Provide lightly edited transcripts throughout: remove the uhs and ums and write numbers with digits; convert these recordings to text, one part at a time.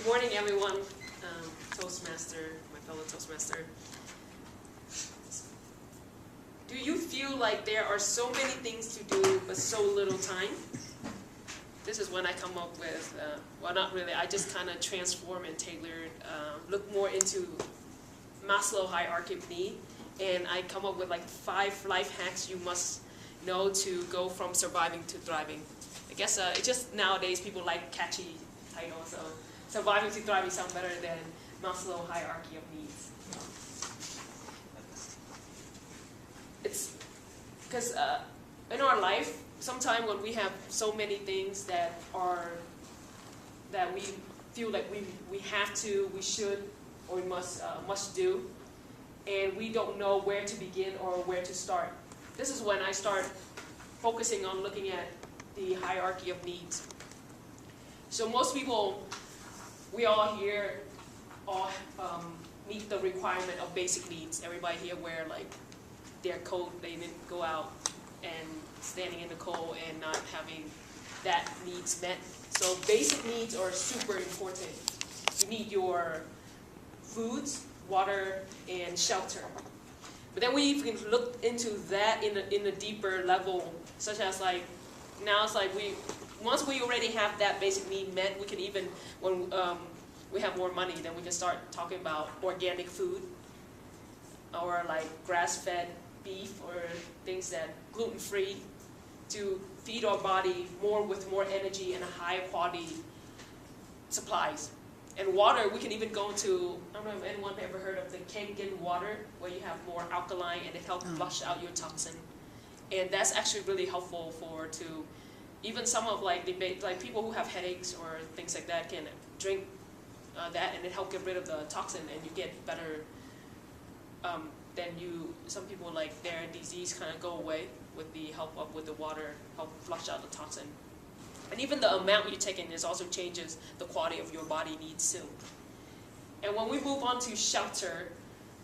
Good morning, everyone. Toastmaster, my fellow Toastmaster. Do you feel like there are so many things to do but so little time? This is when I come up with, well, not really, I just kind of transform and tailored, look more into Maslow hierarchy of need, and I come up with like 5 life hacks you must know to go from surviving to thriving. I guess it's just nowadays people like catchy titles, so surviving to thriving sounds better than Maslow hierarchy of needs. It's because in our life, sometimes when we have so many things that we feel like we have to, we should, or we must do, and we don't know where to begin or where to start. This is when I start focusing on looking at the hierarchy of needs. So most people, we all here all meet the requirement of basic needs. Everybody here wear like their coat, they didn't go out and standing in the cold and not having that needs met. So basic needs are super important. You need your foods, water, and shelter. But then we even look into that in a deeper level, such as like, now it's like once we already have that basic need met, we can even, when we have more money, then we can start talking about organic food, or like grass-fed beef, or things that gluten-free, to feed our body with more energy and a high quality supplies. And water, we can even go into, I don't know if anyone ever heard of the Kangen water, where you have more alkaline and it helps flush out your toxin. And that's actually really helpful even some of like people who have headaches or things like that can drink that, and it helps get rid of the toxin, and you get better. Some people, like their disease kind of go away with the help with the water, help flush out the toxin. And even the amount you take in also changes the quality of your body needs too. And when we move on to shelter,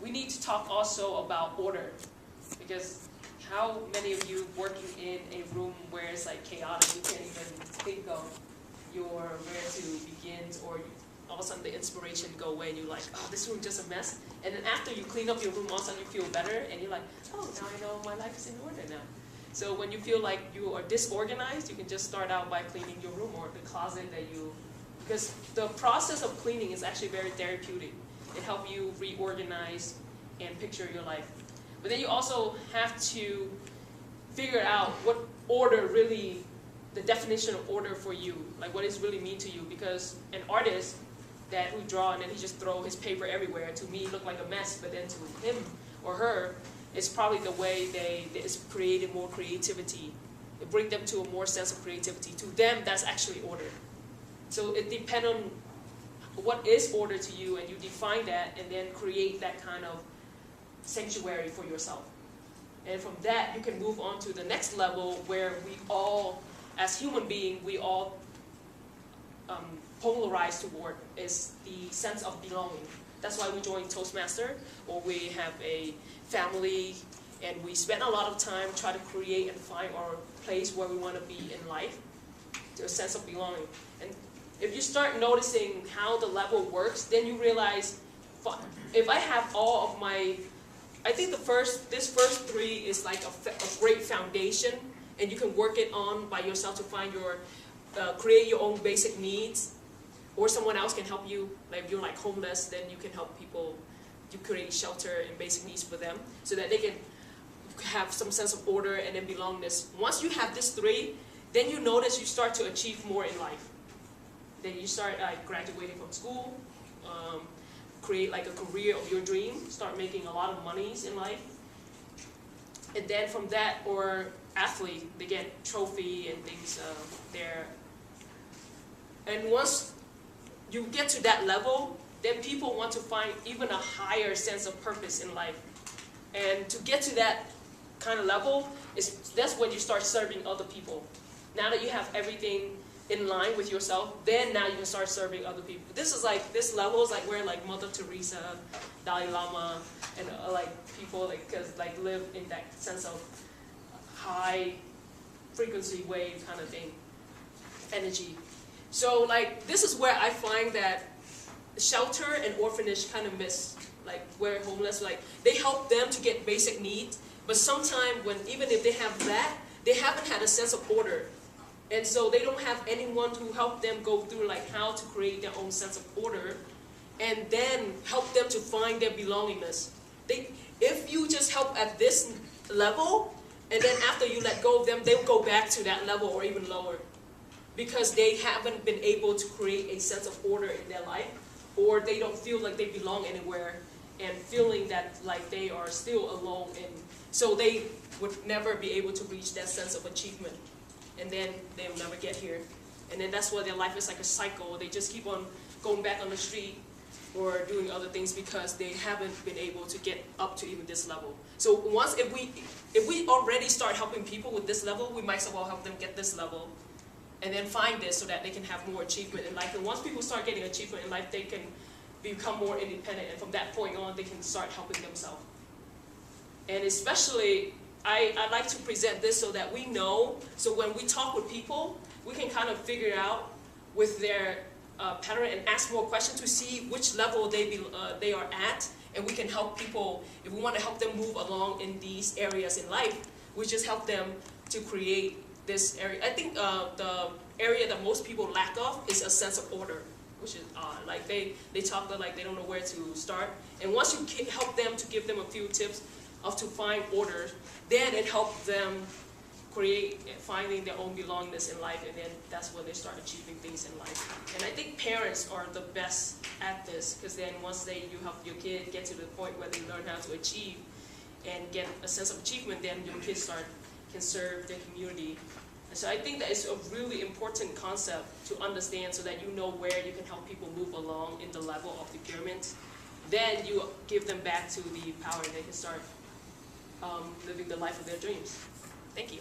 we need to talk also about order, because how many of you working in a room where it's like chaotic, you can't even think of where to begin, or all of a sudden the inspiration go away and you're like, oh, this room is just a mess. And then after you clean up your room, all of a sudden you feel better and you're like, oh, now I know my life is in order now. So when you feel like you are disorganized, you can just start out by cleaning your room or the closet because the process of cleaning is actually very therapeutic. It helps you reorganize and picture your life. But then you also have to figure out what order really, the definition of order for you, like what does really mean to you, because an artist who draw and then he just throw his paper everywhere, to me look like a mess, but then to him or her, it's probably the way it's created more creativity. It brings them to a more sense of creativity. To them, that's actually order. So it depends on what is order to you, and you define that and then create that kind of sanctuary for yourself. And from that, you can move on to the next level where we all, as human beings, we all polarize toward is the sense of belonging. That's why we join Toastmasters, or we have a family, and we spend a lot of time trying to create and find our place where we want to be in life, to a sense of belonging. And if you start noticing how the level works, then you realize, if I have all of my, I think this first 3 is like a great foundation, and you can work it on by yourself to find create your own basic needs, or someone else can help you. Like if you're like homeless, then you can help people. You create shelter and basic needs for them, so that they can have some sense of order and then belongingness. Once you have this 3, then you notice you start to achieve more in life. Then you start graduating from school, create like a career of your dream, start making a lot of monies in life. And then from that, or athlete, they get trophy and things there. And once you get to that level, then people want to find even a higher sense of purpose in life. And to get to that kind of level, that's when you start serving other people. Now that you have everything in line with yourself, then now you can start serving other people. This level is like where like Mother Teresa, Dalai Lama, and like people live in that sense of high frequency wave kind of thing, energy. So like this is where I find that shelter and orphanage kind of miss, like where homeless, like they help them to get basic needs, but sometimes when even if they have that, they haven't had a sense of order. And so they don't have anyone to help them go through like how to create their own sense of order and then help them to find their belongingness. If you just help at this level, and then after you let go of them, they'll go back to that level or even lower. Because they haven't been able to create a sense of order in their life, or they don't feel like they belong anywhere, and feeling that like they are still alone, and so they would never be able to reach that sense of achievement. And then they'll never get here. And then that's why their life is like a cycle. They just keep on going back on the street or doing other things because they haven't been able to get up to even this level. So if we already start helping people with this level, we might as well help them get this level and then find this so that they can have more achievement in life. And once people start getting achievement in life, they can become more independent, and from that point on, they can start helping themselves. And especially, I like to present this so that we know, so when we talk with people, we can kind of figure out with their pattern and ask more questions to see which level they are at, and we can help people. If we want to help them move along in these areas in life, we just help them to create this area. I think the area that most people lack of is a sense of order, which is like they talk like they don't know where to start. And once you help them to give them a few tips of to find order, then it helps them finding their own belongingness in life, and then that's when they start achieving things in life. And I think parents are the best at this, because then once you help your kid get to the point where they learn how to achieve and get a sense of achievement, then your kids can serve their community. And so I think that it's a really important concept to understand, so that you know where you can help people move along in the level of the pyramid. Then you give them back to the power, and they can start living the life of their dreams. Thank you.